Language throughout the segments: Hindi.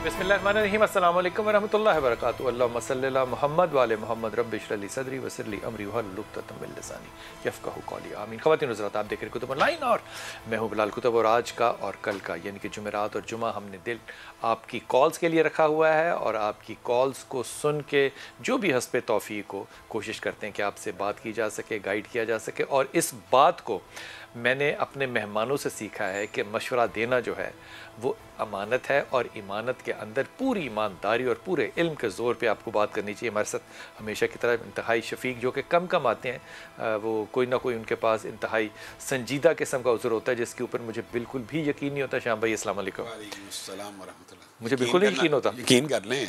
बिस्मिल्लाहिर्रहमानिर्रहीम अस्सलाम वालेकुम वरहमतुल्लाहि वबरकातुहू। अल्लाहुम्मा सल्लि अला मुहम्मद व आले मुहम्मद रब्बि इश्रह ली सदरी वयस्सिर ली अमरी वहलुल उक़दतम मिन लिसानी यफ़क़हू क़ौली आमीन। ख़वातीन हज़रात, आप देख रहे कुतुब ऑनलाइन और मैं हूँ बिलाल कुतुब। और आज का और कल का यानी कि जुमेरात और जुमा हमने दिल आपकी कॉल्स के लिए रखा हुआ है और आपकी कॉल्स को सुन के जो भी हस्ब तौफ़ीक हो कोशिश करते हैं कि आपसे बात की जा सके, गाइड किया जा सके। और इस बात को मैंने अपने मेहमानों से सीखा है कि मशवरा देना जो है वो अमानत है और ईमानत के अंदर पूरी ईमानदारी और पूरे इल्म के ज़ोर पे आपको बात करनी चाहिए। हमारे साथ हमेशा की तरह इंतहाई शफ़ीक जो कि कम आते हैं, वो कोई ना कोई उनके पास इंतहाई संजीदा किस्म का उज़र होता है जिसके ऊपर मुझे बिल्कुल भी यकीन नहीं होता। शाम भाई अस्सलाम वालेकुम। मुझे बिल्कुल नहीं यकीन होता। यकीन कर लें।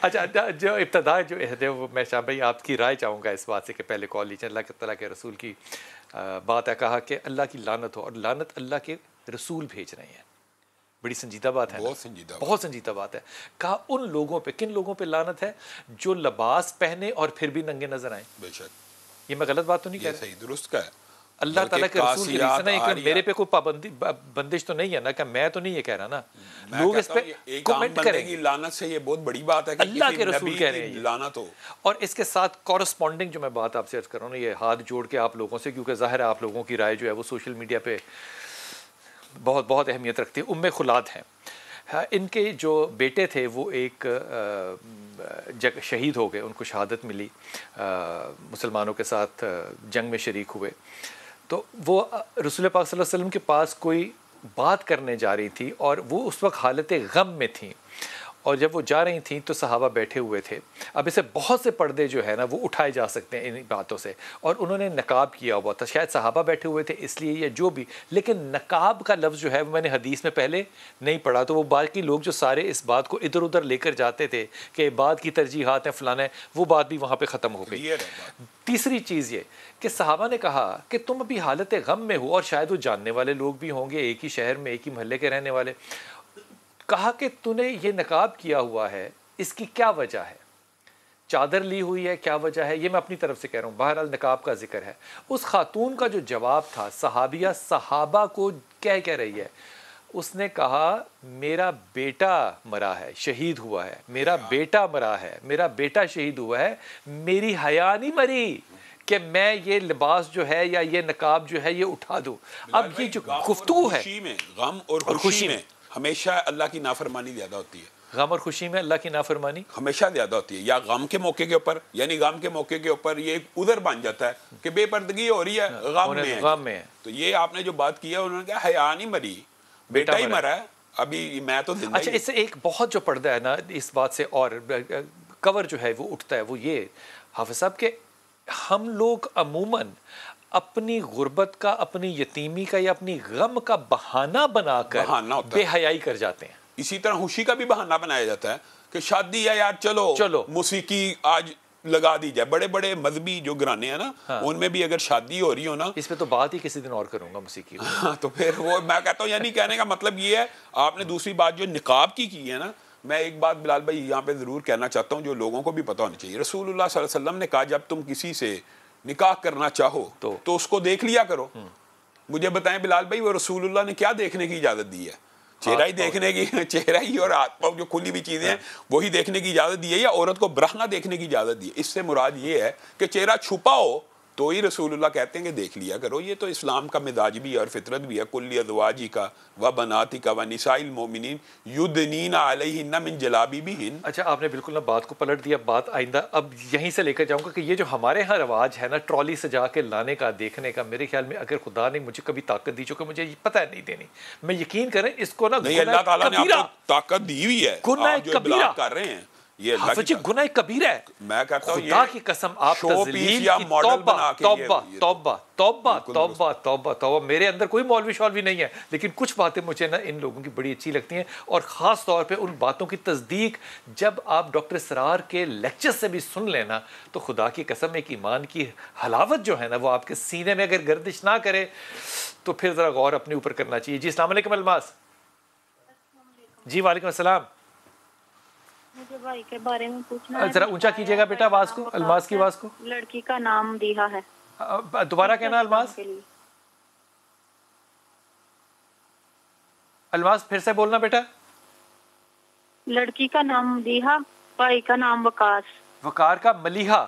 अच्छा, जो इब्तदा जो है वो मैं शाम भाई आपकी राय चाहूँगा इस बात से कि पहले कॉल लीजिए। अल्लाह ताला के रसूल की बात है, कहा कि अल्लाह की लानत हो और लानत अल्लाह के रसूल भेज रहे हैं। बड़ी संजीदा बात है, बहुत संजीदा बात है। कहा उन लोगों पे, किन लोगों पे लानत है जो लिबास पहने और फिर भी नंगे नजर आए। बेशक ये मैं गलत बात तो नहीं कह रहा? सही दुरुस्त का है। अल्लाह ताला के रसूल की रीज़न है कि मेरे पे कोई पाबंदी बंदिश तो नहीं है ना, कि मैं तो नहीं ये कह रहा ना। लोग इस पे कमेंट करेंगे। लानत से ये बहुत बड़ी बात है कि अल्लाह के रसूल कह रहे हैं लानत हो। और इसके साथ कॉरस्पॉन्डिंग जो मैं बात आपसे अर्ज कर रहा हूँ ना, ये हाथ जोड़ के आप लोगों से, क्योंकि ज़ाहिर है आप लोगों की राय जो है वो सोशल मीडिया पे बहुत बहुत अहमियत रखती है। उम्मे खुलाद हैं। हाँ, इनके जो बेटे थे वो एक जग शहीद हो गए, उनको शहादत मिली, मुसलमानों के साथ जंग में शरीक हुए। तो वो रसूल पाक सल्लल्लाहु अलैहि वसल्लम के पास कोई बात करने जा रही थी और वो उस वक्त हालत गम में थी। और जब वो जा रही थी तो सहाबा बैठे हुए थे। अब इसे बहुत से पर्दे जो है ना वो उठाए जा सकते हैं इन बातों से, और उन्होंने नकाब किया हुआ था। शायद सहाबा बैठे हुए थे इसलिए या जो भी, लेकिन नकाब का लफ्ज़ जो है वो मैंने हदीस में पहले नहीं पढ़ा। तो वो बाकी लोग जो सारे इस बात को इधर उधर लेकर जाते थे कि बात की तरजीहात हैं फलाना है, वो बात भी वहाँ पर ख़त्म हो गई। तीसरी चीज़ ये कि सहाबा ने कहा कि तुम अभी हालत गम में हो, और शायद वो जानने वाले लोग भी होंगे, एक ही शहर में एक ही मोहल्ले के रहने वाले। कहा कि तूने ये नकाब किया हुआ है, इसकी क्या वजह है? चादर ली हुई है, क्या वजह है? ये मैं अपनी तरफ से कह रहा हूँ। बहरहाल नकाब का जिक्र है। उस खातून का जो जवाब था, सहाबिया सहाबा को कह रही है, उसने कहा मेरा बेटा मरा है, शहीद हुआ है, मेरा बेटा मरा है, मेरा बेटा शहीद हुआ है, मेरी हया नहीं मरी कि मैं ये लिबास जो है या ये नकाब जो है ये उठा दूँ। अब ये जो गुफ्तगू है, गम और खुशी में हमेशा अल्लाह की नाफरमानी ज़्यादा होती है। गम और खुशी में अल्लाह की नाफरमानी हमेशा ज़्यादा होती है। या गम के मौके के ऊपर, यानी गम के मौके के ऊपर ये उधर बन जाता है कि बेपर्दगी हो रही है, गम में है। तो ये आपने जो बात की है, उन्होंने कहा हया नहीं मरी, बेटा ही मरा है, अभी मैं तो जिंदा। अच्छा, इससे एक बहुत जो पर्दा है ना इस बात से और कवर जो है वो उठता है, वो ये हाफिज साहब के हम लोग अमूमन अपनी गुर्बत का, अपनी यतीमी का या अपनी गम का बहाना बनाकर बेहयाई कर जाते हैं। इसी तरह खुशी का भी बहाना बनाया जाता है कि शादी है यार, चलो मौसीकी आज लगा दी जाए। बड़े बड़े मजहबी जो घराने हैं ना, हाँ, उनमें भी अगर शादी हो रही हो ना, इस पे तो बात ही किसी दिन और करूंगा मौसीकी। हाँ, तो फिर वो मैं कहता हूँ, यानी कहने का मतलब ये है। आपने दूसरी बात जो निकाब की है ना, मैं एक बात बिलाल भाई यहाँ पे ज़रूर कहना चाहता हूँ जो लोगों को भी पता होनी चाहिए। रसूलुल्लाह सल्लल्लाहु अलैहि वसल्लम ने कहा जब तुम किसी से निकाह करना चाहो तो उसको देख लिया करो। मुझे बताएं बिलाल भाई, वो रसूलुल्लाह ने क्या देखने की इजाज़त दी है? चेहरा ही देखने की, चेहरा ही और हाथ पाँव जो खुली हुई चीज़ें हैं वही देखने की इजाज़त दी है, या औरत को ब्रहना देखने की इजाज़त दी है? इससे मुराद ये है कि चेहरा छुपा हो तो ही रसूलुल्लाह कहते हैं कि देख लिया करो। ये तो इस्लाम का मिजाज भी है और फितरत भी है। कुल्ली अज़वाजी का व बनाती का व निसाइल मोमिनीन युदनीना अलैहिन्ना मिन जलाबिबिहिन। अच्छा, आपने बिल्कुल ना बात को पलट दिया। बात आइंदा अब यहीं से लेकर जाऊंगा कि ये जो हमारे यहाँ रवाज है ना ट्रॉली से जाके लाने का, देखने का, मेरे ख्याल में अगर खुदा ने मुझे कभी ताकत दी, चूँकि मुझे पता है नहीं देनी, मैं यकीन करें इसको ना, नहीं अल्लाह ताला ने आपको ताकत दी हुई है, गुनाह कबीरा कर रहे हैं, ये गुनाह कबीरा है। मैं कहता हूँ खुदा की कसम, आप तज़लील की तौबा तौबा तौबा तौबा तौबा तौबा तौबा। मेरे अंदर कोई मौलवी शौलवी नहीं है, लेकिन कुछ बातें मुझे ना इन लोगों की बड़ी अच्छी लगती हैं, और ख़ास तौर पे उन बातों की तस्दीक जब आप डॉक्टर इसरार के लेक्चर से भी सुन लेना, तो खुदा की कसम एक ईमान की हलावत जो है ना वो आपके सीने में अगर गर्दिश ना करे तो फिर ज़रा गौर अपने ऊपर करना चाहिए। जी अस्सलाम वालेकुम अलमास। जी वालेकुम अस्सलाम। मुझे भाई के बारे में पूछना है। जरा ऊंचा कीजिएगा बेटा आवाज को, अलमास की आवाज को। लड़की का नाम दिया है, दोबारा कहना अलमास। अलमास फिर से बोलना बेटा। लड़की का नाम मदीहा, भाई का नाम वकास। वकार का मलीहा,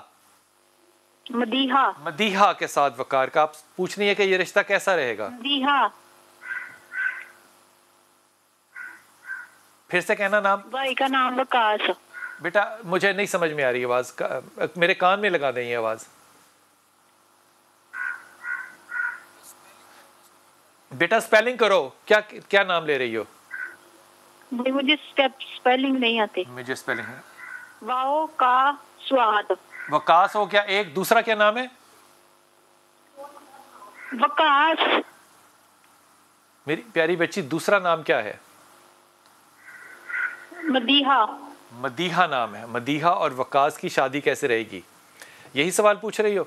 मदीहा। मदीहा के साथ वकार का। आप पूछ रही है कि ये रिश्ता कैसा रहेगा? मदीहा। फिर से कहना नाम। भाई का नाम वकास। बेटा मुझे नहीं समझ में आ रही आवाज, मेरे कान में लगा दें ये आवाज। बेटा स्पेलिंग करो, क्या क्या नाम ले रही हो? भाई मुझे स्पेलिंग नहीं आती। मुझे स्पेलिंग है। वाओ का स्वाद। वकास हो क्या एक, दूसरा क्या नाम है? वकास। मेरी प्यारी बच्ची दूसरा नाम क्या है? मदीहा। मदीहा नाम है। मदीहा और वकास की शादी कैसे रहेगी, यही सवाल पूछ रही हो?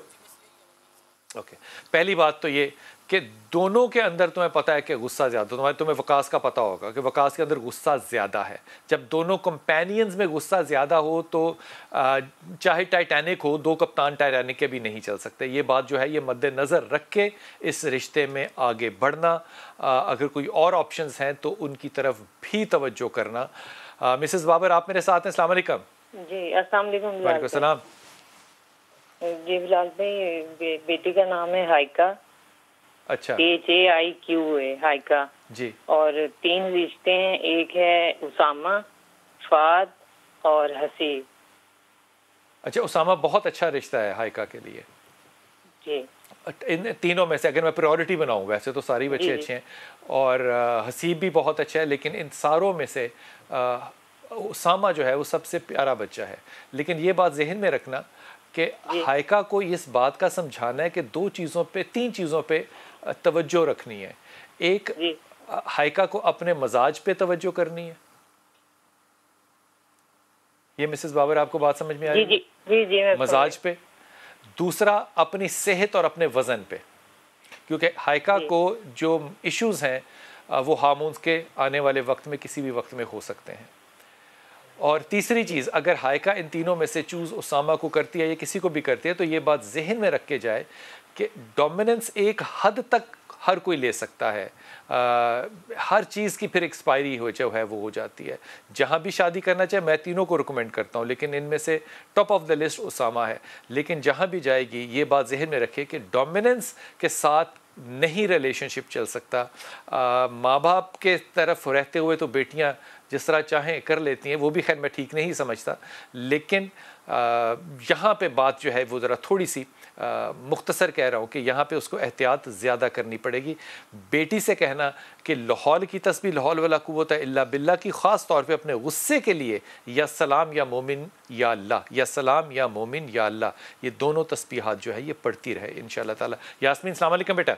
ओके, पहली बात तो ये कि दोनों के अंदर तुम्हें पता है कि गुस्सा ज़्यादा, तुम्हें वकास का पता होगा कि वकास के अंदर गुस्सा ज़्यादा है। जब दोनों कंपेनियंस में गुस्सा ज़्यादा हो तो चाहे टाइटैनिक हो, दो कप्तान टाइटैनिक के भी नहीं चल सकते। ये बात जो है ये मद्देनज़र रख के इस रिश्ते में आगे बढ़ना, अगर कोई और ऑप्शंस हैं तो उनकी तरफ भी तवज्जो करना। मिसेस बाबर आप मेरे साथ हैं? अस्सलाम वालेकुम। जी अस्सलाम वालेकुम। वालेकुम सलाम। जी बिलाल भाई, बेटी का नाम है हाइका। अच्छा। HAIQA, हाइका जी। और 3 रिश्ते हैं, एक है उसामा, फाद और हसीब। अच्छा, उसामा बहुत अच्छा रिश्ता है हाइका के लिए। जी। इन तीनों में से अगर मैं प्रायोरिटी बनाऊं, वैसे तो सारी बच्चे अच्छे हैं और हसीब भी बहुत अच्छा है, लेकिन इन सारों में से उसामा जो है वो सबसे प्यारा बच्चा है। लेकिन ये बात जहन में रखना कि हाइका को इस बात का समझाना है कि 2 चीज़ों पे 3 चीज़ों पे तवज्जो रखनी है। एक, हाइका को अपने मजाज पे तवज्जो करनी है। ये मिसेस बाबर आपको बात समझ में आ रही है? जी, मजाज पे। दूसरा, अपनी सेहत और अपने वज़न पे, क्योंकि हाइका को जो इश्यूज़ हैं वो हार्मोन्स के आने वाले वक्त में किसी भी वक्त में हो सकते हैं। और तीसरी चीज़, अगर हाइका इन तीनों में से चूज़ उसामा को करती है या किसी को भी करती है तो ये बात जहन में रख के जाए कि डोमिनेंस एक हद तक हर कोई ले सकता है। हर चीज़ की फिर एक्सपायरी जो है वो हो जाती है। जहाँ भी शादी करना चाहे मैं तीनों को रिकमेंड करता हूँ, लेकिन इनमें से top of the list Usama है। लेकिन जहाँ भी जाएगी ये बात जहन में रखे कि डोमिनेंस के साथ नहीं रिलेशनशिप चल सकता। माँ बाप के तरफ रहते हुए तो बेटियाँ जिस तरह चाहें कर लेती हैं, वो भी खैर मैं ठीक नहीं समझता, लेकिन यहाँ पे बात जो है वो ज़रा थोड़ी सी मुख्तसर कह रहा हूँ कि यहाँ पे उसको एहतियात ज़्यादा करनी पड़ेगी। बेटी से कहना कि लाहौल की तस्बीह लाहौल वला कुव्वत इल्ला बिल्लाह की ख़ास तौर पे अपने गुस्से के लिए या सलाम या मोमिन या अल्लाह, या सलाम या मोमिन या अल्लाह, ये दोनों तस्बीहात जो है ये पढ़ती रहे इंशाअल्लाह ताला। यास्मीन अस्सलाम वालेकुम बेटा।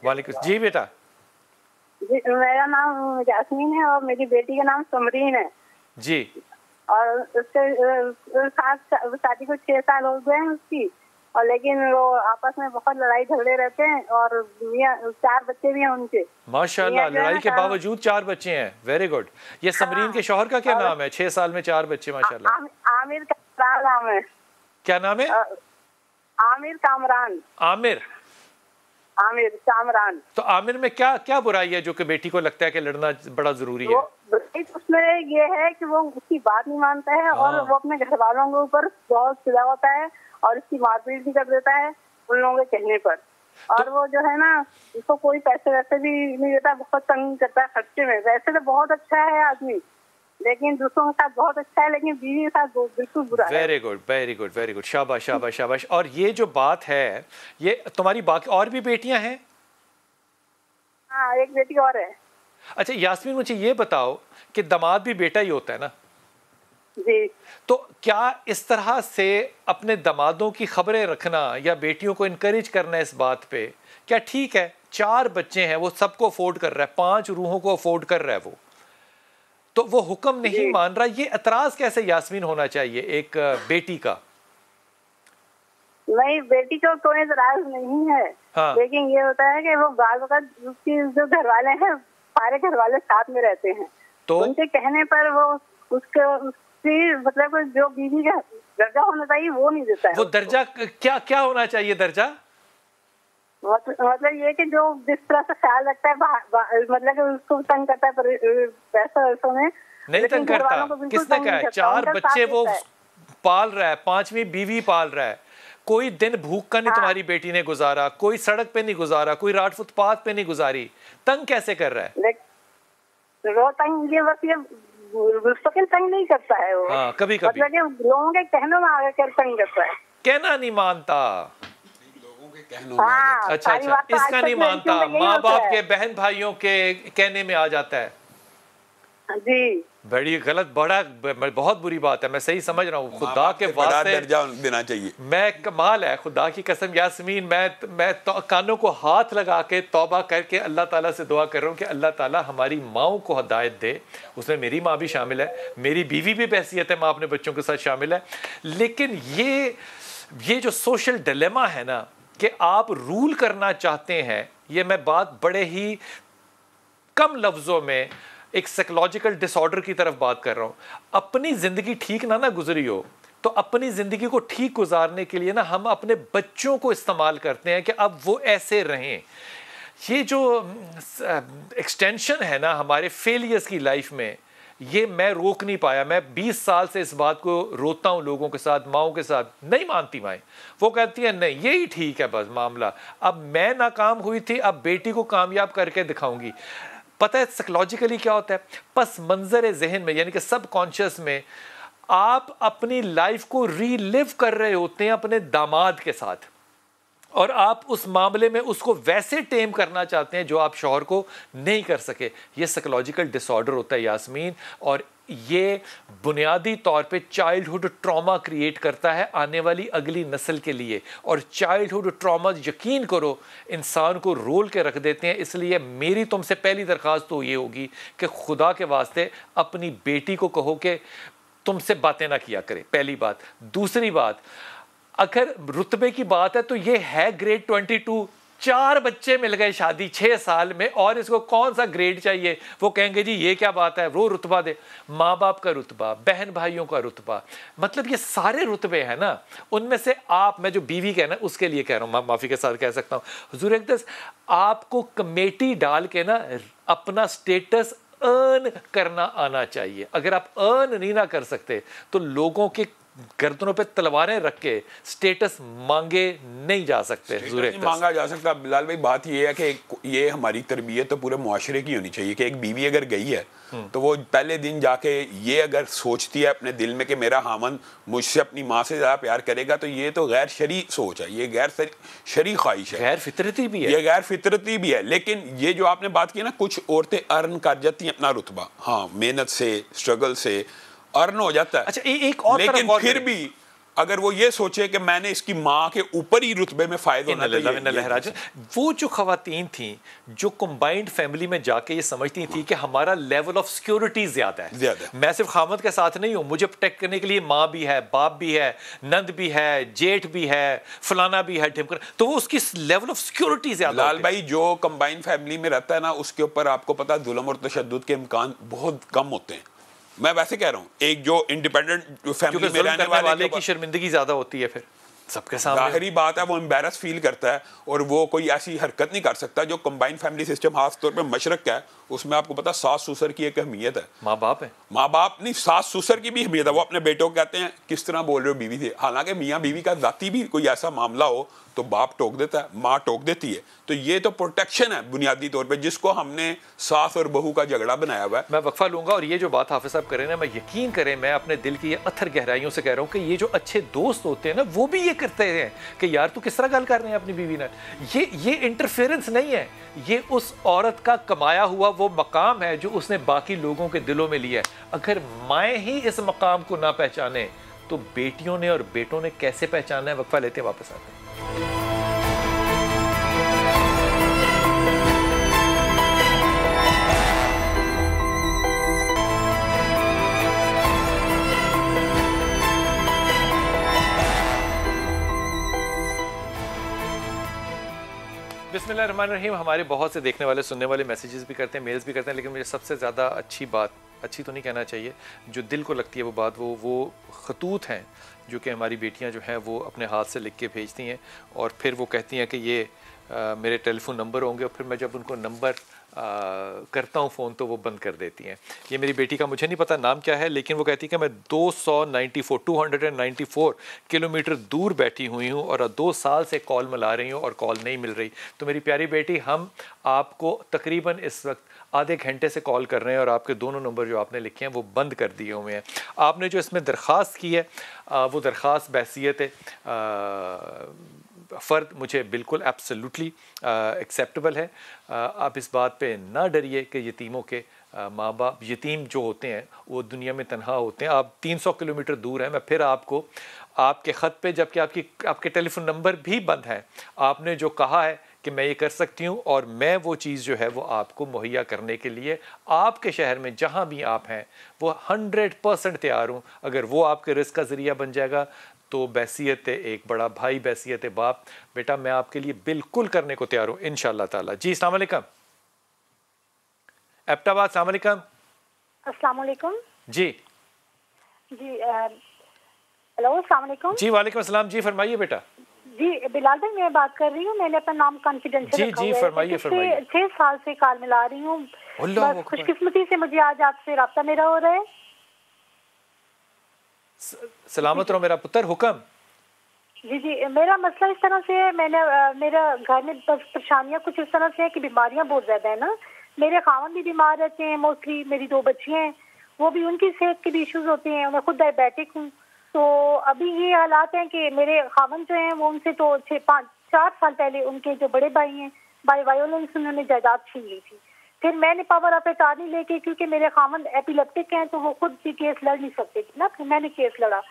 वालेकुम जी बेटा। जी मेरा नाम यास्मीन है और मेरी बेटी का नाम समरीन है जी। और उसके शादी को 6 साल हो गए हैं उसकी, और लेकिन वो आपस में बहुत लड़ाई झगड़े रहते हैं और 4 बच्चे भी हैं उनके। माशाल्लाह, लड़ाई के बावजूद 4 बच्चे हैं, वेरी गुड। ये समरीन के शौहर का क्या नाम है? 6 साल में 4 बच्चे, माशाल्लाह। आमिर कामरान नाम है। क्या नाम है? आमिर कामरान। आमिर कामरान। तो आमिर में क्या क्या बुराई है जो कि बेटी को लगता है कि लड़ना बड़ा जरूरी है? उसमें ये है कि वो उसकी बात नहीं मानता है और वो अपने घर वालों के ऊपर बहुत चिल्ला होता है और उसकी मारपीट भी कर देता है उन लोगों के कहने पर। और वो जो है ना, उसको कोई पैसे वैसे भी नहीं देता, बहुत तंग करता है खर्चे में। वैसे तो बहुत अच्छा है आदमी, लेकिन दूसरों के साथ बहुत अच्छा है, लेकिन बीवी के साथ बिल्कुल बुरा है। Very good, very good, very good, शाबाश शाबाश शाबाश। और ये जो बात है, ये तुम्हारी बाकी और भी बेटियां हैं? हाँ, एक बेटी और है। अच्छा यास्मीन, मुझे ये बताओ कि दामाद भी बेटा ही होता है ना? जी। तो क्या इस तरह से अपने दामादों की खबरें रखना या बेटियों को इनकरेज करना इस बात पे क्या ठीक है? 4 बच्चे हैं, वो सबको अफोर्ड कर रहा है, 5 रूहों को अफोर्ड कर रहा है वो, तो वो हुक्म नहीं मान रहा। ये एतराज कैसे यास्मीन होना चाहिए एक बेटी का? नहीं, बेटी को कोई एतराज नहीं है। हाँ। लेकिन ये होता है कि वो बाल वक्त उसकी जो घर वाले हैं, सारे घर वाले साथ में रहते हैं, तो उनके कहने पर वो उसकी मतलब जो बीवी का दर्जा होना चाहिए वो नहीं देता है। वो दर्जा क्या क्या होना चाहिए? दर्जा मतलब ये कि जो जिस तरह से ख्याल रखता है मतलब कि उसको तंग करता है पैसा वैसों में नहीं तंग करता। किसने कहा है? 4 बच्चे वो पाल रहा है, 5वीं बीवी पाल रहा है। कोई दिन भूख का नहीं तुम्हारी बेटी ने गुजारा, कोई सड़क पे नहीं गुजारा, कोई रात फुटपाथ पे नहीं गुजारी। तंग कैसे कर रहा है? वो तंग ये बस ये मुस्तकिल तंग नहीं करता है वो। हाँ, कभी कभी मतलब लोगों के कहने में आकर तंग करता है। कहना नहीं मानता। हाँ, अच्छा, इसका नहीं मानता, माँ बाप के बहन भाइयों के कहने में आ जाता है। जी बड़ी गलत, बहुत बुरी बात है। मैं सही समझ रहा हूँ, खुदा के वास्ते दर्जा देना चाहिए। मैं कमाल है, खुदा की कसम यास्मीन, मैं कानों को हाथ लगा के तौबा करके अल्लाह ताला से दुआ कर रहा हूँ कि अल्लाह ताला हमारी माओं को हिदायत दे। उसमें मेरी माँ भी शामिल है, मेरी बीवी भी बहैसियत है माँ अपने बच्चों के साथ शामिल है। लेकिन ये जो सोशल डिलेमा है ना कि आप रूल करना चाहते हैं, ये मैं बात बड़े ही कम लफ्ज़ों में एक साइकोलॉजिकल डिसऑर्डर की तरफ बात कर रहा हूँ। अपनी ज़िंदगी ठीक ना गुजरी हो तो अपनी ज़िंदगी को ठीक गुजारने के लिए ना हम अपने बच्चों को इस्तेमाल करते हैं कि अब वो ऐसे रहें। ये जो एक्सटेंशन है ना हमारे फेलियर्स की लाइफ में, ये मैं रोक नहीं पाया। मैं 20 साल से इस बात को रोता हूँ लोगों के साथ, माओं के साथ। नहीं मानती माएँ, वो कहती हैं नहीं यही ठीक है बस मामला, अब मैं नाकाम हुई थी, अब बेटी को कामयाब करके दिखाऊंगी। पता है साइकोलॉजिकली क्या होता है? पस मंजर जहन में, यानी कि सबकॉन्शियस में आप अपनी लाइफ को रीलिव कर रहे होते हैं अपने दामाद के साथ, और आप उस मामले में उसको वैसे टेम करना चाहते हैं जो आप शौहर को नहीं कर सके। ये साइकोलॉजिकल डिसऑर्डर होता है यास्मीन, और ये बुनियादी तौर पे चाइल्डहुड ट्रॉमा क्रिएट करता है आने वाली अगली नस्ल के लिए। और चाइल्डहुड ट्रॉमा, यकीन करो, इंसान को रोल के रख देते हैं। इसलिए मेरी तुमसे पहली दरख्वास्त तो ये होगी कि खुदा के वास्ते अपनी बेटी को कहो कि तुमसे बातें ना किया करे, पहली बात। दूसरी बात, अगर रुतबे की बात है तो ये है ग्रेड 22, 4 बच्चे मिल गए शादी 6 साल में, और इसको कौन सा ग्रेड चाहिए? वो कहेंगे जी ये क्या बात है, वो रुतबा दे। माँ बाप का रुतबा, बहन भाइयों का रुतबा, मतलब ये सारे रुतबे हैं ना, उनमें से आप, मैं जो बीवी कहना उसके लिए कह रहा हूँ, माफ़ी के साथ कह सकता हूँ, हुजूर अक़दस आपको कमेटी डाल के ना अपना स्टेटस अर्न करना आना चाहिए। अगर आप अर्न नहीं ना कर सकते तो लोगों के गर्दनों पे तलवारें रख के स्टेटस मांगे नहीं जा सकते। नहीं मांगा जा सकता बिलाल भाई। बात ये है कि ये हमारी तरबियत तो पूरे मुआशरे की होनी चाहिए कि एक बीवी अगर गई है तो वो पहले दिन जाके ये अगर सोचती है अपने दिल में कि मेरा हामन मुझसे अपनी माँ से ज़्यादा प्यार करेगा, तो ये तो गैर शरी सोच है, ये गैर शरी ख्वाहिश है, गैर फितरती भी है, ये गैर फितरती भी है। लेकिन ये जो आपने बात की ना, कुछ औरतें अर्न कर जाती हैं अपना रुतबा, हाँ, मेहनत से, स्ट्रगल से अर्न हो जाता है। अच्छा, एक और लेकिन फिर भी अगर वो ये सोचे कि मैंने इसकी माँ के ऊपर ही रुतबे में फायदा होना चाहिए। वो जो खवातीन थी जो कंबाइंड फैमिली में जाके ये समझती थी कि हमारा लेवल ऑफ सिक्योरिटी ज्यादा है, मैं सिर्फ खामद के साथ नहीं हूँ, मुझे प्रोटेक्ट करने के लिए माँ भी है, बाप भी है, नंद भी है, जेठ भी है, फलाना भी है, ढिमकर, तो वो उसकी लेवल ऑफ सिक्योरिटी ज्यादा। लाल भाई, जो कंबाइंड फैमिली में रहता है ना, उसके ऊपर आपको पता है जुल्म और तशद्दुद के इम्कान बहुत कम होते हैं। मैं वैसे कह रहा हूँ, एक जो इंडिपेंडेंट फैमिली में रहने वाले की शर्मिंदगी ज्यादा होती है, फिर सबके सामने जाहिरी बात है वो एम्बैरस फील करता है, और वो कोई ऐसी हरकत नहीं कर सकता। जो कंबाइंड फैमिली सिस्टम खास तौर पे मशरक का है, उसमें आपको पता सास ससुर की एक अहमियत है। माँ बाप है, माँ बाप नहीं, सास ससुर की भी अहमियत है। वो अपने बेटों को कहते हैं किस तरह बोल रहे हो बीवी से, हालांकि मियाँ बीवी का जाती भी कोई ऐसा मामला हो तो बाप टोक देता है, माँ टोक देती है। तो ये तो प्रोटेक्शन है बुनियादी तौर पे, जिसको हमने सास और बहू का झगड़ा बनाया हुआ है। मैं वक्फा लूंगा, और ये जो बात हाफिज साहब करें ना, मैं यकीन करें, मैं अपने दिल की ये अथर गहराइयों से कह रहा हूँ कि ये जो अच्छे दोस्त होते हैं ना, वो भी ये करते हैं कि यार तू किस तरह गल कर रहे हैं अपनी बीवी ने। ये इंटरफेरेंस नहीं है, ये उस औरत का कमाया हुआ वो मकाम है जो उसने बाकी लोगों के दिलों में लिया है। अगर माएँ ही इस मकाम को ना पहचाने तो बेटियों ने और बेटों ने कैसे पहचाना है? वक्फा लेते हैं, वापस आते हैं। बिस्मिल्लाहिर्रहमानिर्रहीम। हमारे बहुत से देखने वाले, सुनने वाले मैसेजेस भी करते हैं, मेल्स भी करते हैं, लेकिन मुझे सबसे ज़्यादा अच्छी बात, अच्छी तो नहीं कहना चाहिए, जो दिल को लगती है वो बात, वो खतूत हैं जो कि हमारी बेटियां जो हैं वो अपने हाथ से लिख के भेजती हैं, और फिर वो कहती हैं कि ये मेरे टेलीफोन नंबर होंगे और फिर मैं जब उनको नंबर करता हूँ फ़ोन तो वो बंद कर देती हैं। ये मेरी बेटी का मुझे नहीं पता नाम क्या है, लेकिन वो कहती है कि मैं 294 किलोमीटर दूर बैठी हुई हूँ और 2 साल से कॉल मिला रही हूँ और कॉल नहीं मिल रही। तो मेरी प्यारी बेटी, हम आपको तकरीबन इस वक्त आधे घंटे से कॉल कर रहे हैं और आपके दोनों नंबर जो आपने लिखे हैं वो बंद कर दिए हुए हैं। आपने जो इसमें दरख्वास्त की है वो दरख्वास्त बहैसियत फ़र्द मुझे बिल्कुल एब्सोल्युटली एक्सेप्टेबल है। आप इस बात पे ना डरिए कि यतीमों के माँ बाप, यतीम जो होते हैं वो दुनिया में तन्हा होते हैं। आप 300 किलोमीटर दूर हैं। मैं फिर आपको आपके ख़त पे, जबकि आपके टेलीफोन नंबर भी बंद हैं, आपने जो कहा है कि मैं ये कर सकती हूँ और मैं वो चीज़ जो है वो आपको मुहैया करने के लिए आपके शहर में जहाँ भी आप हैं वो 100% तैयार हूँ। अगर वो आपके रिस्क का ज़रिया बन जाएगा तो बैसियत एक बड़ा भाई, बैसियत बाप, बेटा मैं आपके लिए बिल्कुल करने को तैयार हूँ इंशाअल्लाह ताला। जी अस्सलाम वालेकुम। एबटाबाद, अस्सलाम वालेकुम। अस्सलाम वालेकुम। जी हेलो, अस्सलाम वालेकुम। जी वालेकुम अस्सलाम। जी फरमाइए बेटा। जी बिलाल भाई, मैं बात कर रही हूँ। मैंने अपना नाम कॉन्फिडेंशियल रखा हुआ है। फरमाइए फरमाइए। 6 साल से कॉल मिला रही हूँ। बस खुशकिस्मती से मुझे आज आपसे राब्ता मेरा हो रहा है। सलामत रहो मेरा पुत्र, हुक्म। जी मेरा मसला इस तरह से है, मेरा घर में बस परेशानियाँ कुछ इस तरह से है कि बीमारियाँ बहुत ज्यादा है ना। मेरे खावन भी बीमार रहते हैं मोस्टली, मेरी 2 बच्चियाँ हैं, वो भी, उनकी सेहत के भी इश्यूज होते हैं। मैं खुद डायबिटिक हूँ। तो अभी ये हालात हैं कि मेरे खावन जो हैं वो, उनसे तो 4 साल पहले उनके जो बड़े भाई हैं, बाय वायोलेंस उन्होंने जायदाद छीन ली थी। फिर मैंने पावर ऑफ अटॉर्नी लेके, क्योंकि मेरे खावन एपिलेप्टिक हैं तो वो खुद भी केस लड़ नहीं सकते थे ना, फिर मैंने केस लड़ा।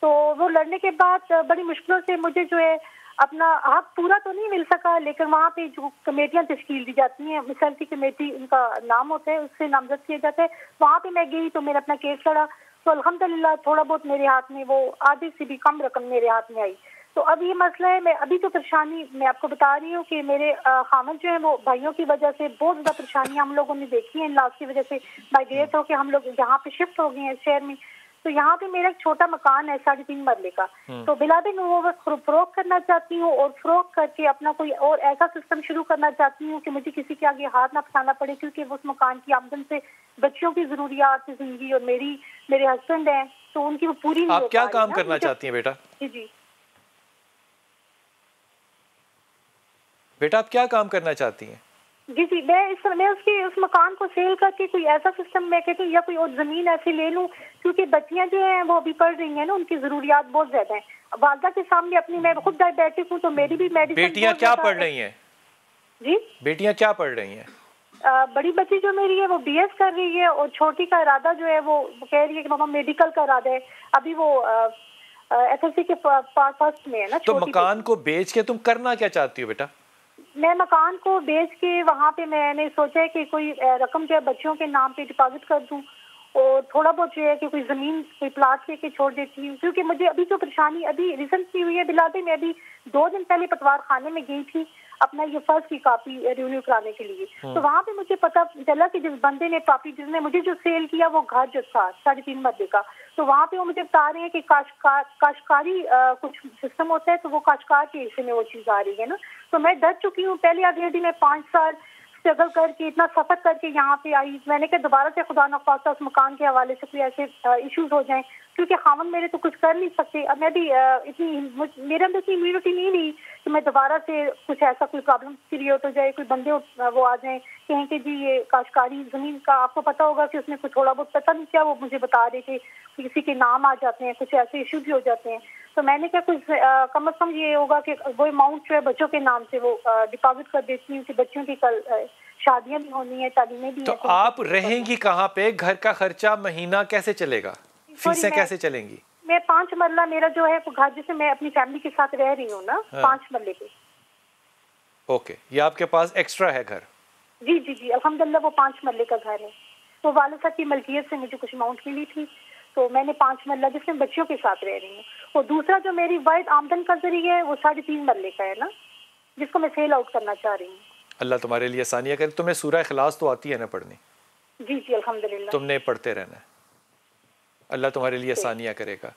तो वो लड़ने के बाद बड़ी मुश्किलों से मुझे जो है अपना हक पूरा तो नहीं मिल सका, लेकिन वहाँ पे जो कमेटियाँ तश्कील दी जाती हैं, मिसलती कमेटी उनका नाम होता है, उससे नामजद किया जाता है, वहाँ पे मैं गई तो मेरा अपना केस लड़ा। तो अल्हम्दुलिल्लाह थोड़ा बहुत मेरे हाथ में, वो आधे से भी कम रकम मेरे हाथ में आई। तो अब ये मसला है, मैं अभी तो परेशानी मैं आपको बता रही हूँ कि मेरे खामन जो है वो भाइयों की वजह से बहुत ज़्यादा परेशानी हम लोगों ने देखी है। इन लॉस की वजह से माइग्रेट होकर हम लोग यहाँ पे शिफ्ट हो गए हैं शहर में। तो यहाँ पे मेरा एक छोटा मकान है 3.5 मरले का। तो बिलादे में वो फरोख करना चाहती हूँ और फरोख करके अपना कोई और ऐसा सिस्टम शुरू करना चाहती हूँ कि मुझे किसी के आगे हाथ ना फैलाना पड़े, क्योंकि उस मकान की आमदन से बच्चों की जरूरियात जिंदगी और मेरे हस्बैंड हैं तो उनकी वो पूरी नहीं। आप क्या काम करना चाहती हैं बेटा? जी बेटा आप क्या काम करना चाहती हैं? जी मैं उस मकान को सेल करके कोई ऐसा सिस्टम मैं कहती हूँ, या कोई और जमीन ऐसी ले लूँ, क्योंकि बच्चियाँ जो हैं वो अभी पढ़ रही हैं ना, उनकी जरूरियात बहुत ज्यादा है। वालदा के सामने अपनी, मैं खुद डायबिटिक हूँ तो मेरी भी मेडिसिन। बेटियाँ क्या पढ़ रही हैं? जी बेटियाँ क्या पढ़ रही हैं? बड़ी बच्ची जो मेरी है वो BS कर रही है और छोटी का इरादा जो है वो कह रही है कि मामा मेडिकल का इरादा है। अभी वो SSC के फर्स्ट में है ना। तो मकान को बेच के तुम करना क्या चाहती हो बेटा? मैं मकान को बेच के वहाँ पे मैंने सोचा है कि कोई रकम जो है बच्चों के नाम पे डिपॉजिट कर दूँ और थोड़ा बहुत जो है कि कोई ज़मीन, कोई प्लाट लेके छोड़ देती हूँ, क्योंकि मुझे अभी जो परेशानी अभी रिसेंटली हुई है बिलादे में, अभी 2 दिन पहले पटवार खाने में गई थी अपना ये फर्स्ट की कॉपी रिन्यू कराने के लिए। तो वहाँ पे मुझे पता चला कि जिस बंदे ने प्रॉपर्टी, जिसने मुझे जो सेल किया वो घर जो था 3.5 मरले का, तो वहाँ पे वो मुझे बता रहे हैं कि काश्तकारी कुछ सिस्टम होता है, तो वो काश्तकार के हिस्से में वो चीज़ आ रही है ना। तो मैं डर चुकी हूँ। पहले ऑलरेडी मैं 5 साल स्ट्रगल करके, इतना सफर करके यहाँ पे आई। मैंने कहा दोबारा से खुदा न खास्ता उस मकान के हवाले से कोई ऐसे इश्यूज हो जाएं, क्योंकि खामन मेरे तो कुछ कर नहीं सकते। अब मैं भी इतनी, मेरे अंदर इतनी इम्यूनिटी नहीं कि मैं दोबारा से कुछ ऐसा कोई प्रॉब्लम क्रिएट हो जाए, कोई बंदे वो आ जाएं कहें कि जी ये काश्तकारी ज़मीन का आपको पता होगा कि उसमें कुछ थोड़ा बहुत पता नहीं क्या, वो मुझे बता रहे थे किसी के नाम आ जाते हैं, कुछ ऐसे इशू भी हो जाते हैं। तो मैंने क्या कुछ कम से कम ये होगा कि वो अमाउंट जो है बच्चों के नाम से वो डिपॉजिट कर देती हूँ कि बच्चों की कल शादियाँ भी होनी है, तालीमें भी। तो आप रहेंगी कहाँ पे? घर का खर्चा महीना कैसे चलेगा? फीसें कैसे चलेंगी? मैं 5 मरला मेरा जो है घर, जैसे मैं अपनी फैमिली के साथ रह रही हूँ ना, 5 मरले पे। ओके, ये आपके पास एक्स्ट्रा है घर? जी अल्हम्दुलिल्लाह वो 5 मरले का घर है। तो वालिद साहब की मलकियत से मुझे कुछ अमाउंट मिली थी, तो मैंने 5 मरला जिसमें बच्चियों के साथ रह रही हूँ। और दूसरा जो मेरी वाइड आमदन का जरिया है वो 3.5 मरले का है ना, जिसको मैं सेल आउट करना चाह रही हूँ। अल्लाह तुम्हारे लिए आसानियाँ करे। तुम्हें सूरह इखलास तो आती है ना पढ़नी? जी अल्हम्दुलिल्लाह। तुमने पढ़ते रहना है, अल्लाह तुम्हारे लिए आसानियाँ करेगा।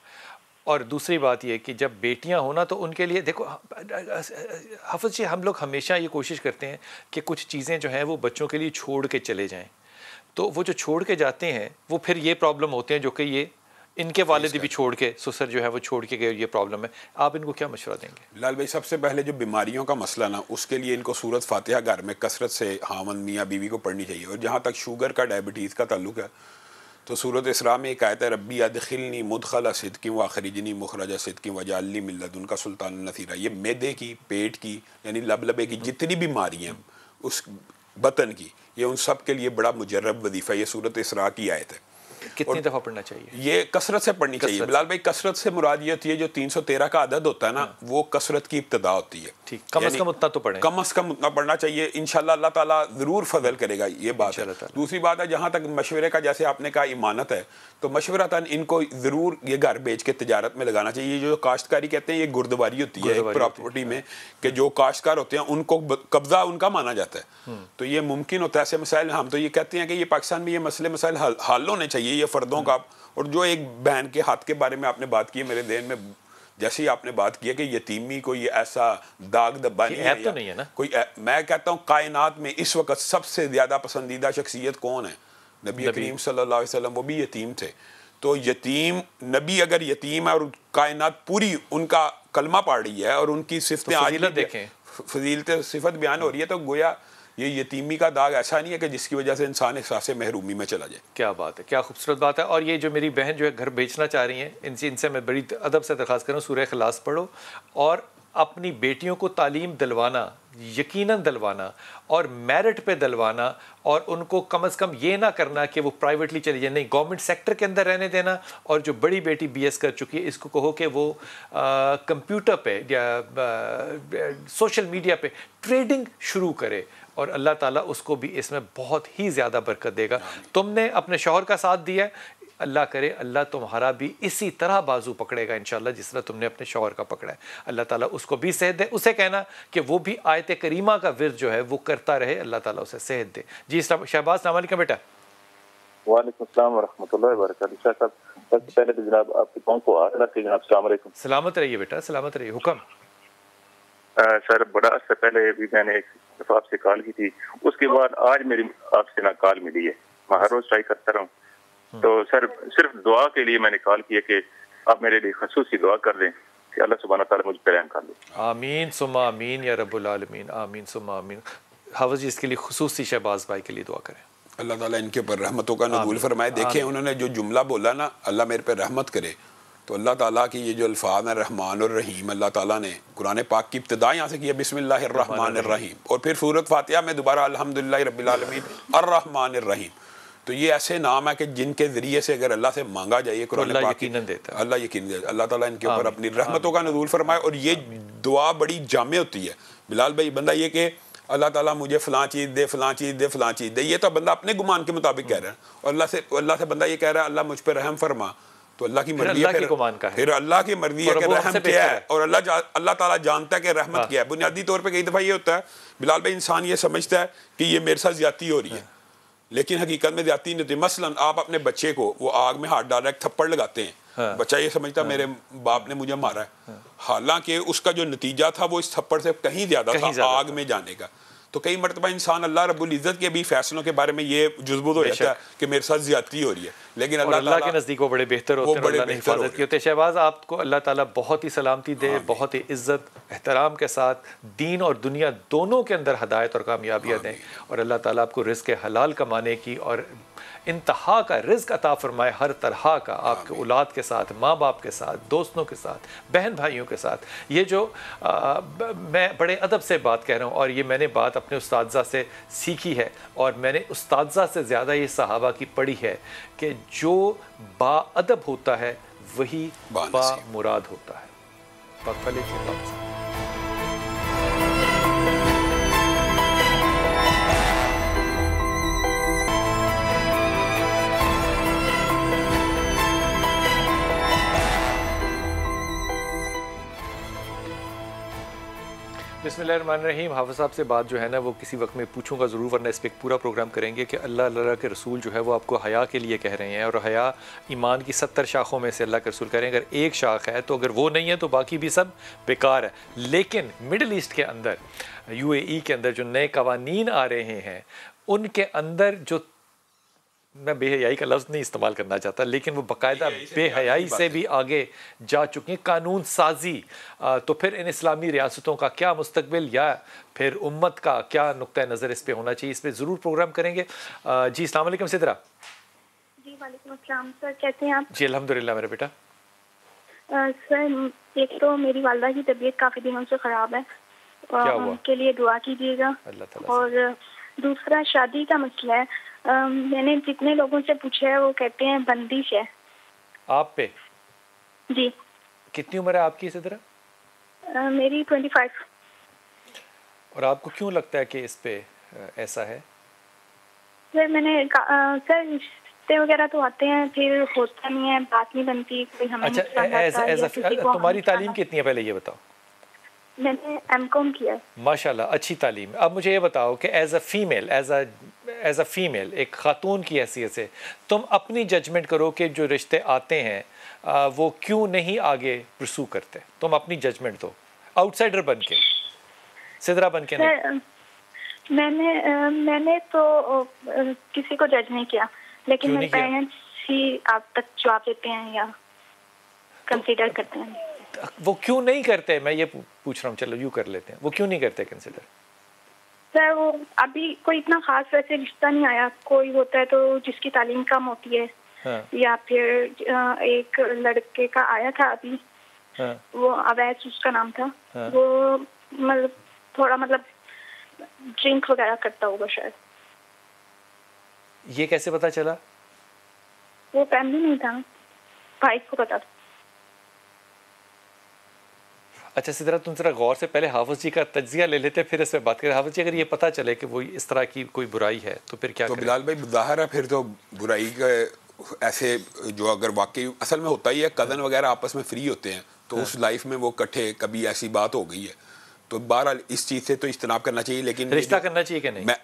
और दूसरी बात ये कि जब बेटियां होना तो उनके लिए देखो हाफिज़ जी, हम लोग हमेशा ये कोशिश करते हैं कि कुछ चीज़ें जो हैं वो बच्चों के लिए छोड़ के चले जाएं, तो वो जो छोड़ के जाते हैं वो फिर ये प्रॉब्लम होते हैं जो कि ये इनके वालिद भी छोड़ के, ससुर जो है वो छोड़ के गए, ये प्रॉब्लम है। आप इनको क्या मशवरा देंगे? लाल भाई, सबसे पहले जो बीमारियों का मसला ना, उसके लिए इनको सूरत फातिहा घर में कसरत से हामन मियाँ बीवी को पढ़नी चाहिए। और जहाँ तक शुगर का, डायबिटीज़ का ताल्लुक है, तो सूरत इसरा में एक आयत है, रब्बी अदखिलनी मुदखला सिद्की व अखरिजनी मुखरजा सिद्की वजालनी मिन लदुनका सुल्तान नसीरा। ये मैदे की, पेट की, यानी लबलबे की जितनी बीमारियाँ उस बतन की, ये उन सब के लिए बड़ा मुजर्रब वजीफ़ा। ये सूरत इसरा की आयत है। कितनी दफ़ा पढ़ना चाहिए? ये कसरत से पढ़नी चाहिए बिलाल भाई। कसरत से मुराद ये होती है जो 313 का अदद होता है ना, वो कसरत की इब्तिदा होती है। ठीक, कम से कम उतना तो पढ़ें, कम से कम उतना पढ़ना चाहिए। इंशाल्लाह अल्लाह ताला ज़रूर फजल करेगा, ये बात है। दूसरी बात है, जहाँ तक मशवरे का, जैसे आपने कहा इमानत है, तो मशवरतन इनको ज़रूर ये घर बेच के तिजारत में लगाना चाहिए। जो काश्तकारी कहते हैं, ये गुर्दवारी होती है प्रॉपर्टी में, कि जो काश्तकार होते हैं उनको कब्जा उनका माना जाता है। तो ये मुमकिन होता है ऐसे मसाइल। हम तो ये कहते हैं कि ये पाकिस्तान में ये मसले मसाइल हल होने चाहिए, ये फ़र्दों का। और जो एक बहन के हाथ के बारे में आपने बात की, मेरे देन में जैसे ही आपने बात की है कि यतीमी कोई ऐसा दाग दब्बा नहीं है, तो नहीं है ना कोई। मैं कहता हूँ कायनात में इस वक्त सबसे ज़्यादा पसंदीदा शख्सियत कौन है? नबी करीम सल्लल्लाहु अलैहि वसल्लम। वो भी यतीम थे। तो यतीम नबी अगर यतीम है और कायनात पूरी उनका कलमा पढ़ रही है और उनकी सिफतें आज भी देखें, फजीलत सिफत बयान हो रही है, तो गोया ये यतीमी का दाग ऐसा नहीं है कि जिसकी वजह से इंसान एहसास महरूमी में चला जाए। क्या बात है, क्या खूबसूरत बात है। और ये जो मेरी बहन जो है घर बेचना चाह रही हैं, इनसे मैं बड़ी अदब से दरख्वास्त करूँ, सूरह इखलास पढ़ो और अपनी बेटियों को तालीम दिलवाना, यकीनन दिलवाना, और मेरिट पे दिलवाना, और उनको कम से कम ये ना करना कि वो प्राइवेटली चली जाए, नहीं, गवर्नमेंट सेक्टर के अंदर रहने देना। और जो बड़ी बेटी BS कर चुकी है, इसको कहो कि वो कंप्यूटर पे या सोशल मीडिया पे ट्रेडिंग शुरू करे, और अल्लाह ताला उसको भी इसमें बहुत ही ज़्यादा बरकत देगा। तुमने अपने शौहर का साथ दिया है, अल्लाह करे अल्लाह तुम्हारा भी इसी तरह बाजू पकड़ेगा इंशाल्लाह, जिस तरह तुमने अपने शौहर का पकड़ा है। अल्लाह ताला उसको भी सेहत दे। उसे कहना कि वो भी आयत करीमा का विर्द जो है वो करता रहे, अल्लाह ताला उसे सेहत दे। जी शहबाज, अस्सलाम वालेकुम बेटा। वालेकुम अस्सलाम व रहमतुल्लाहि व बरकातहू। शाह साहब, सबसे पहले तो जनाब आपकी कौन को आखिर रखिए जनाब। अस्सलाम वालेकुम। सलामत रहिए बेटा, सलामत रहिए। हुक्म। सर, बड़ा अर्से पहले भी मैंने एक दफा आपसे कॉल की थी, उसके बाद आज मेरी आपसे ना कॉल मिली है। मैं हर रोज ट्राई करता रहा हूँ। तो सर, सिर्फ दुआ के लिए मैंने कॉल किया कि आप मेरे लिए खसूसी दुआ कर दें कि अल्लाह सुब्हाना तआला मुझ पर रहम कर दे। आमीन सुम्मा आमीन या रब्बुल आलमीन, आमीन सुम्मा आमीन। हाफिज़ जी इसके लिए खुसूसी शहबाज भाई के लिए दुआ करें, अल्लाह ताला इनके ऊपर रहमतों का नज़ूल फरमाए। देखें उन्होंने जो जुमला बोला ना, अल्लाह मेरे पे रहमत करे, तो अल्लाह ताला की ये जो अल्फाज हैं रहमान और रहीम, अल्लाह ताला ने कुरान पाक की इब्तिदा यहाँ से किया बिस्मिल्लाहिर्रहमानिर्रहीम, और फिर सूरत फातिहा में दोबारा अल्हम्दुलिल्लाहि रब्बिल आलमीन अर्रहमानिर्रहीम। तो ये ऐसे नाम है कि जिनके ज़रिए से अगर अल्लाह से मांगा जाए, कुरान पाक यकीनन देता है, अल्लाह यकीन देता है। अल्लाह ताला इनके ऊपर अपनी रहमतों का नज़ूल फरमाए। और ये दुआ बड़ी जामे होती है बिलाल भाई। बंदा ये कि अल्लाह ताला मुझे फ़लाँ चीज़ दे, फ़लाँ चीज़ दे, फ़लाँ चीज़ दे, ये तो बंदा अपने गुमान के मुताबिक कह रहा है। और अल्लाह से बंदा ये कह रहा है अल्लाह मुझ पर रहम फरमा, तो अल्लाह की मर्जी है, फिर अल्लाह की मर्जी है कि रहम क्या है, और अल्लाह ताला जानता है कि रहमत क्या है। बुनियादी तौर पे कई दफ़ा ये होता है बिलाल भाई, इंसान ये समझता है कि ये मेरे साथ ज्यादती हो रही है, लेकिन हकीकत में ज्यादती नहीं होती। मसलन आप अपने बच्चे को वो आग में हाथ डाल रहे, थप्पड़ लगाते हैं, बच्चा ये समझता मेरे बाप ने मुझे मारा है, हालांकि उसका जो नतीजा था वो इस थप्पड़ से कहीं ज्यादा था, आग में जाने का। तो कई मरतबा इंसान अल्लाह रब्बुल इज़्ज़त के भी फैसलों के बारे में ये जुज़्बुत हो जाता है कि मेरे साथ ज्यादती हो रही है, लेकिन अल्लाह के नज़दीक वो बड़े बेहतर होते हैं, अल्लाह ने हिफाजत की होती है। शहबाज, आपको अल्लाह ताला बहुत ही सलामती दे, बहुत ही इज़्ज़त एहतराम के साथ दीन और दुनिया दोनों के अंदर हदायत और कामयाबियाँ दें, और अल्लाह ताला आपको रिज़्क़ हलाल कमाने की और इंतहा का रिज़्क़ अता फरमाए, हर तरह का, आपके औलाद के साथ, माँ बाप के साथ, दोस्तों के साथ, बहन भाइयों के साथ। ये जो मैं बड़े अदब से बात कह रहा हूँ, और ये मैंने बात अपने उस्तादज़ा से सीखी है, और मैंने उस्तादज़ा से ज़्यादा ये सहाबा की पढ़ी है कि जो बाअदब होता है वही बामुराद होता है। बिस्मिल्लाहिर्रहमानिर्रहीम। हाफ़िज़ साहब से बात जो है ना वो किसी वक्त में पूछूंगा ज़रूर, वरना इस पर पूरा प्रोग्राम करेंगे कि अल्लाह के रसूल जो है वो आपको हया के लिए कह रहे हैं, और हया ईमान की 70 शाखों में से अल्लाह के रसूल कह रहे हैं अगर एक शाख है तो अगर वो नहीं है तो बाकी भी सब बेकार है। लेकिन मिडल ईस्ट के अंदर, UAE के अंदर जो नए कवानीन आ रहे हैं उनके अंदर जो, मैं बेहयाई का लफ्ज़ नहीं इस्तेमाल करना चाहता, लेकिन वो बाकायदा बेहयाई से भी आगे जा चुके हैं, कानून साजी। तो फिर इन इस्लामी रियासतों का क्या मुस्तकबिल या फिर उम्मत का क्या नुक्ता नज़र इस पे होना चाहिए, इस पे ज़रूर प्रोग्राम करेंगे। जी अस्सलाम वालेकुम सिद्रा। जी वालेकुम अस्सलाम सर, कैसे हैं आप? जी अल्हम्दुलिल्लाह मेरे बेटा। सर एक तो मेरी वालदा की तबीयत काफ़ी दिनों से ख़राब है, क्या हुआ? उनके लिए दुआ कीजिएगा। अल्लाह ताला। और दूसरा शादी का मसला है, मैंने जितने लोगों से पूछा है वो कहते हैं बंदिश है आप पे। जी। कितनी उम्र है आपकी सिद्रा? मेरी 25। और आपको क्यों लगता है कि इस पे ऐसा है? सर मैंने सर रिश्ते वगैरह तो आते हैं, फिर होता नहीं है, बात नहीं बनती, कोई हमें अच्छा, तुम्हारी तालीम कितनी है पहले ये बताओ? मैंने M.Com किया है। माशाल्लाह, अच्छी तालीम। अब मुझे ये बताओ कि एज अ फीमेल एक खातून की हैसियत से तुम अपनी जजमेंट करो कि जो रिश्ते आते हैं वो क्यों नहीं आगे परसू करते। तुम अपनी जजमेंट दो, आउटसाइडर बन के, सिदरा बन के नहीं। मैंने तो किसी को जज नहीं किया, लेकिन मेरे पेरेंट्स ही आप तक जवाब देते हैं या कंसीडर करते हैं। वो क्यों नहीं करते, मैं ये पूछ रहा हूँ। चलो यूँ कर लेते हैं, वो क्यों नहीं करते कंसीडर? सर वो अभी कोई इतना खास वैसे रिश्ता नहीं आया, कोई होता है तो जिसकी तालीम कम होती है। हाँ। या फिर एक लड़के का आया था अभी। हाँ। वो अवैस उसका नाम था। हाँ। वो मतलब थोड़ा ड्रिंक वगैरह करता होगा शायद। ये कैसे पता चला? वो फैमिली नहीं था, भाई को पता था। अच्छा सिद्रा, तुम जरा गौर से पहले हाफिज जी का तज्जिया ले लेते, फिर इस पर बात करें। हाफिज जी, अगर ये पता चले कि वो इस तरह की कोई बुराई है तो फिर क्या तो करें? बिलाल भाई ज़ाहिर है फिर तो बुराई का ऐसे जो अगर वाकई असल में होता ही है, कज़न वगैरह आपस में फ्री होते हैं तो उस लाइफ में वो इकट्ठे कभी ऐसी बात हो गई है तो बहरहाल इस चीज़ से तो इज्तनाब करना चाहिए। लेकिन रिश्ता करना चाहिए कि नहीं? मैं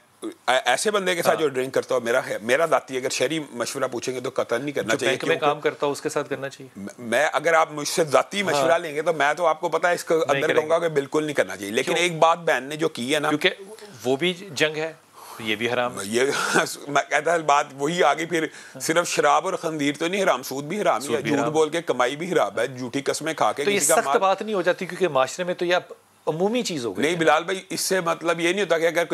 ऐसे बंदे के साथ जो ड्रिंक करता हूँ, मेरा जाती अगर शहरी मशवरा पूछेंगे तो कतल नहीं करना चाहिए। बैंक में काम करता हूँ उसके साथ करना चाहिए। मैं अगर आप मुझसे जाती मशवरा लेंगे तो मैं तो आपको पता है इसको अंदर कहूँगा कि बिल्कुल नहीं करना चाहिए। लेकिन एक बात बहन ने जो की है ना, क्योंकि वो भी जंग है, ये भी हराम है। ये मैं कहता है बात वही आ गई फिर। सिर्फ शराब और खंजीर तो नहीं हराम, सूद भी हराम है, झूठ बोल के कमाई भी हराम है, झूठी कस्में खा के। तो ये सख्त बात नहीं हो जाती क्योंकि माशरे में तो ये अमूमी चीज हो गई? नहीं बिलाल भाई, इससे मतलब ये नहीं होता कि अगर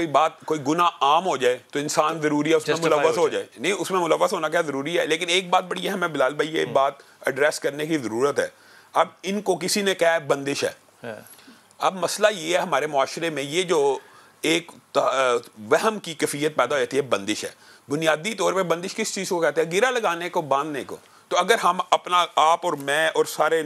कोई गुनाह आम हो जाए तो इंसान जरूरी है उसमें मुलव्वस हो जाए। नहीं, उसमें मुलव्वस होना क्या जरूरी है। लेकिन एक बात बड़ी है, हमें बिलाल भाई ये बात एड्रेस करने की जरूरत है। अब इनको किसी ने कहा बंदिश है। अब मसला ये है हमारे मुआशरे में, ये जो एक वहम की कैफियत पैदा होती है, बंदिश है। बुनियादी तौर पर बंदिश किस चीज़ को कहते हैं? गिरा लगाने को, बांधने को। तो अगर हम अपना, आप और मैं और सारे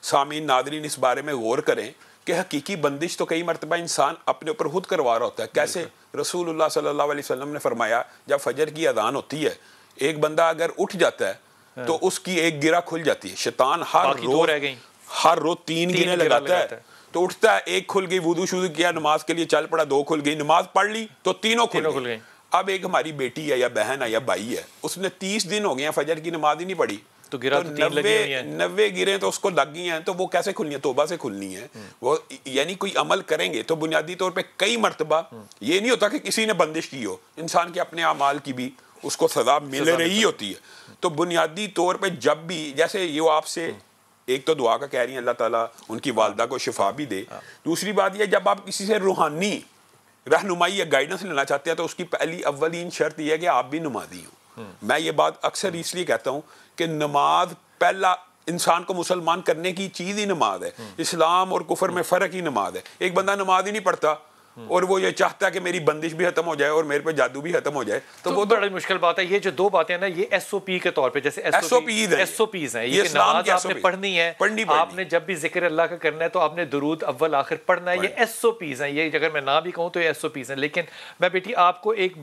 सामीन नादरीन इस बारे में गौर करें कि हकीकी बंदिश तो कई मरतबा इंसान अपने ऊपर खुद करवा रहा होता है। कैसे? रसूलुल्लाह सल्लल्लाहु अलैहि वसल्लम ने फरमाया, जब फजर की अजान होती है एक बंदा अगर उठ जाता है तो उसकी एक गिरा खुल जाती है। शैतान हर रोज 3 गिरे लगाता है। तो उठता है, एक खुल गई, वुदू शुरू किया, नमाज के लिए चल पड़ा, 2 खुल गई, नमाज पढ़ ली तो तीनों खुल गई। अब एक हमारी बेटी है या बहन है या भाई है, उसने 30 दिन हो गए फजर की नमाज ही नहीं पढ़ी, तो गिरा तो 90 गिरे तो उसको लग गई हैं, तो वो कैसे खुलनी है? तौबा से खुलनी है वो। यानी कोई अमल करेंगे तो बुनियादी तौर पे कई मरतबा ये नहीं होता कि किसी ने बंदिश की हो, इंसान के अपने अमाल की भी उसको सजा मिल रही होती है। तो बुनियादी तौर पे जब भी, जैसे ये आपसे एक तो दुआ का कह रही हैं अल्लाह ताला उनकी वालदा को शिफा भी दे, दूसरी बात यह जब आप किसी से रूहानी रहनुमाई या गाइडेंस लेना चाहते हैं तो उसकी पहली अव्वलीन शर्त यह है कि आप भी नमाजी हो। मैं ये बात अक्सर इसलिए कहता हूँ कि नमाज पहला इंसान को मुसलमान करने की चीज़ ही नमाज है। इस्लाम और कुफर में फ़र्क ही नमाज है। एक बंदा नमाज ही नहीं पढ़ता और वो ये चाहता है कि मेरी बंदिश भी खत्म हो जाए और मेरे पे जादू भी खत्म हो जाए, तो वो बड़ी मुश्किल बात है। ये जो दो बातें हैं ना, ये SOP के तौर पे, जैसे SOPs हैं, ये नमाज आपने पढ़नी है, आपने जब भी जिक्र अल्लाह का करना है तो आपने दुरूद अव्वल आखिर पढ़ना है। ये SOPs हैं, ये अगर मैं ना भी कहूँ तो ये SOPs हैं। लेकिन मैं बेटी आपको एक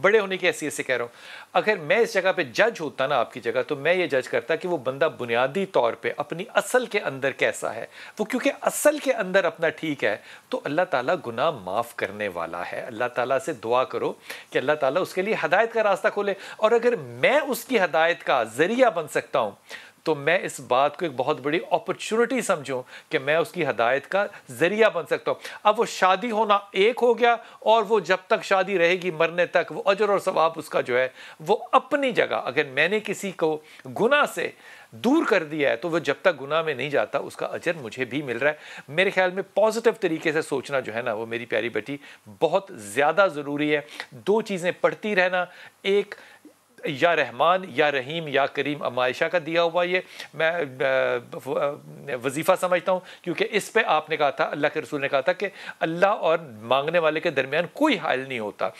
बड़े होने की हैसियत से कह रहा हूँ, अगर मैं इस जगह पे जज होता ना आपकी जगह, तो मैं ये जज करता कि वो बंदा बुनियादी तौर पे अपनी असल के अंदर कैसा है। वो क्योंकि असल के अंदर अपना ठीक है तो अल्लाह ताला गुनाह माफ़ करने वाला है। अल्लाह ताला से दुआ करो कि अल्लाह ताला उसके लिए हदायत का रास्ता खोले, और अगर मैं उसकी हदायत का ज़रिया बन सकता हूँ तो मैं इस बात को एक बहुत बड़ी अपॉर्चुनिटी समझूं कि मैं उसकी हदायत का ज़रिया बन सकता हूं। अब वो शादी होना एक हो गया, और वो जब तक शादी रहेगी मरने तक वो अजर और सवाब उसका जो है वो अपनी जगह। अगर मैंने किसी को गुनाह से दूर कर दिया है तो वो जब तक गुनाह में नहीं जाता उसका अजर मुझे भी मिल रहा है। मेरे ख्याल में पॉजिटिव तरीके से सोचना जो है ना वो, मेरी प्यारी बेटी, बहुत ज़्यादा ज़रूरी है। दो चीज़ें पढ़ती रहना, एक या रहमान या रहीम या करीम, अमायशा का दिया हुआ ये मैं वजीफ़ा समझता हूँ, क्योंकि इस पे आपने कहा था, अल्लाह के रसूल ने कहा था कि अल्लाह और मांगने वाले के दरमियान कोई हाल नहीं होता।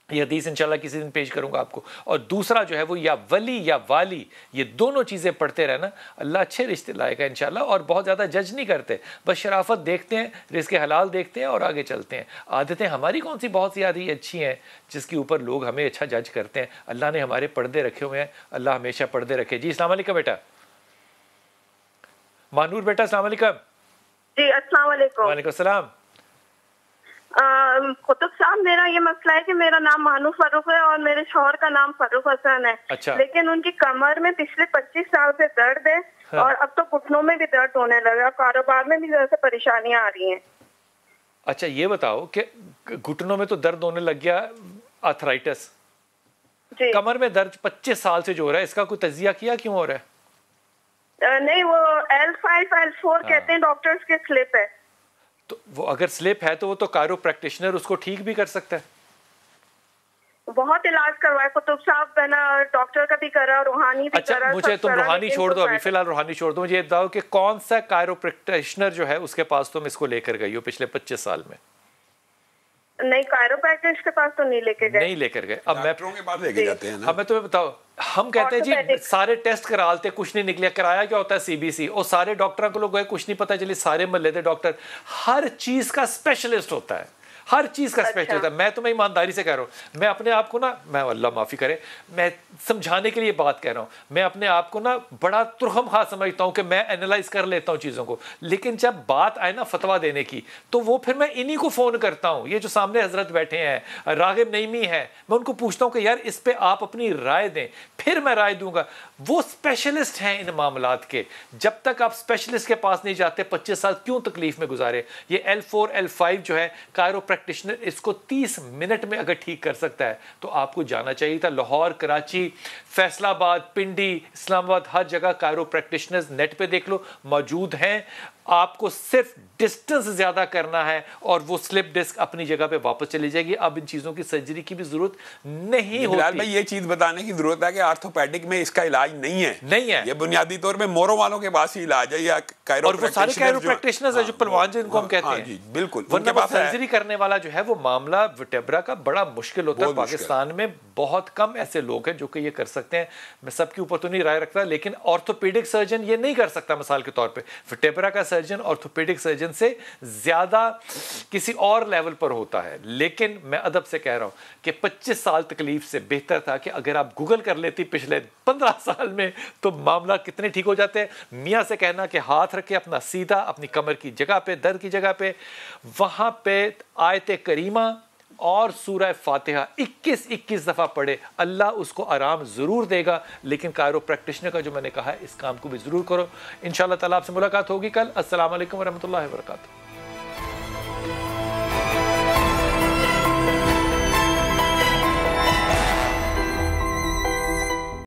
ये हदीस इंशाल्लाह किसी दिन पेश करूंगा आपको। और दूसरा जो है वो या वली या वाली, ये दोनों चीज़ें पढ़ते रहना, अल्लाह अच्छे रिश्ते लाएगा इंशाल्लाह। और बहुत ज़्यादा जज नहीं करते, बस शराफत देखते हैं, रिज़्क़ हलाल देखते हैं और आगे चलते हैं। आदतें हमारी कौन सी बहुत ज़्यादा अच्छी हैं जिसके ऊपर लोग हमें अच्छा जज करते हैं। अल्लाह ने हमारे पर्दे रखे हुए हैं, अल्लाह हमेशा पर्दे रखे। जी अस्सलाम वालेकुम बेटा, मानूर बेटा अस्सलाम वालेकुम। जी अस्सलाम वालेकुम। वालेकुम सलाम। कुतुब साहब, मेरा ये मसला है कि मेरा नाम मानू फरूक है और मेरे शौहर का नाम फरूक हसन है। अच्छा। लेकिन उनकी कमर में पिछले 25 साल से दर्द है। हाँ। और अब तो घुटनों में भी दर्द होने लगा, कारोबार में भी जैसे परेशानियां आ रही हैं। अच्छा ये बताओ कि घुटनों में तो दर्द होने लग गया, आर्थराइटिस, कमर में दर्द 25 साल से जो हो रहा है, इसका कोई तजिया किया क्यों हो रहा है? नहीं, वो L5 L4 कहते हैं डॉक्टर्स के स्लिप है। तो वो अगर स्लिप है तो वो तो कायरो प्रैक्टिशनर उसको ठीक भी कर सकता है। बहुत इलाज करवाया कुतुब साहब, मैंने डॉक्टर का भी करा, रूहानी भी करा। अच्छा मुझे तुम रूहानी छोड़ दो अभी, फिलहाल रूहानी छोड़ दो। मुझे ये बताओ कि कौन सा कायरो प्रैक्टिशनर जो है उसके पास तुम इसको लेकर गई हो पिछले 25 साल में? नहीं, कायरोप्रैक्टिस के पास तो नहीं लेके गए। नहीं लेकर गए। अब मैं डॉक्टरों के पास लेके जाते हैं ना। अब मैं तुम्हें बताओ, हम कहते हैं जी सारे टेस्ट करा लेते, कुछ नहीं निकलिया। कराया क्या होता है? सीबीसी। और सारे डॉक्टरों को लोग गए, कुछ नहीं पता चली, सारे मल्ले थे डॉक्टर। हर चीज का स्पेशलिस्ट होता है, हर चीज का स्पेशलिस्ट होता है। मैं तुम्हें ईमानदारी से कह रहा हूँ, मैं अपने आप को ना, मैं अल्लाह माफ़ी करे, मैं समझाने के लिए बात कह रहा हूँ, मैं अपने आप को ना बड़ा तुरहम खा समझता हूँ कि मैं एनालाइज कर लेता हूँ चीज़ों को। लेकिन जब बात आए ना फतवा देने की, तो वो फिर मैं इन्हीं को फ़ोन करता हूँ। ये जो सामने हजरत बैठे हैं, रागिब नईमी है, मैं उनको पूछता हूँ कि यार इस पर आप अपनी राय दें, फिर मैं राय दूंगा। वो स्पेशलिस्ट हैं इन मामलात के। जब तक आप स्पेशलिस्ट के पास नहीं जाते, 25 साल क्यों तकलीफ में गुजारे? ये L4 L5 जो है कायरो प्रैक्टिशनर, इसको 30 मिनट में अगर ठीक कर सकता है तो आपको जाना चाहिए था। लाहौर, कराची, फैसलाबाद, पिंडी, इस्लामाबाद, हर जगह कायरो प्रैक्टिशनर्स नेट पे देख लो मौजूद हैं। आपको सिर्फ डिस्टेंस ज्यादा करना है और वो स्लिप डिस्क अपनी जगह पे वापस चली जाएगी। अब इन चीजों की सर्जरी की भी जरूरत नहीं होती। भाई ये चीज बताने की जरूरत है कि आर्थोपेडिक में इसका इलाज नहीं है। ये बुनियादी तौर पे मोरो वालों के पास ही इलाज है, या और वो सारे कायरो प्रैक्टिशनर्स है जो पहलवान जिनको हम कहते हैं। जी बिल्कुल, उनके पास सर्जरी करने वाला जो है वो मामला वर्टेब्रा का बड़ा मुश्किल होता है। पाकिस्तान में बहुत कम ऐसे लोग हैं जो कि ये कर सकते हैं। मैं सबके ऊपर तो नहीं राय रखता, लेकिन ऑर्थोपेडिक सर्जन ये नहीं कर सकता। मिसाल के तौर पे वर्टेब्रा का सर्जन ऑर्थोपेडिक सर्जन से ज्यादा किसी और लेवल पर होता है। लेकिन मैं अदब से कह रहा हूं कि 25 साल तकलीफ से बेहतर था कि अगर आप गूगल कर लेती पिछले 15 साल में, तो मामला कितने ठीक हो जाते हैं। मियाँ से कहना कि हाथ रखे अपना सीधा अपनी कमर की जगह पे, दर्द की जगह पे, वहां पे आयत करीमा और सूरह फातिहा 21 दफ़ा पढ़े, अल्लाह उसको आराम ज़रूर देगा। लेकिन कायरो प्रैक्टिशनर का जो मैंने कहा है, इस काम को भी ज़रूर करो। इंशाअल्लाह ताला आपसे मुलाकात होगी कल। अस्सलाम वालेकुम व रहमतुल्लाहि व बरकातहू।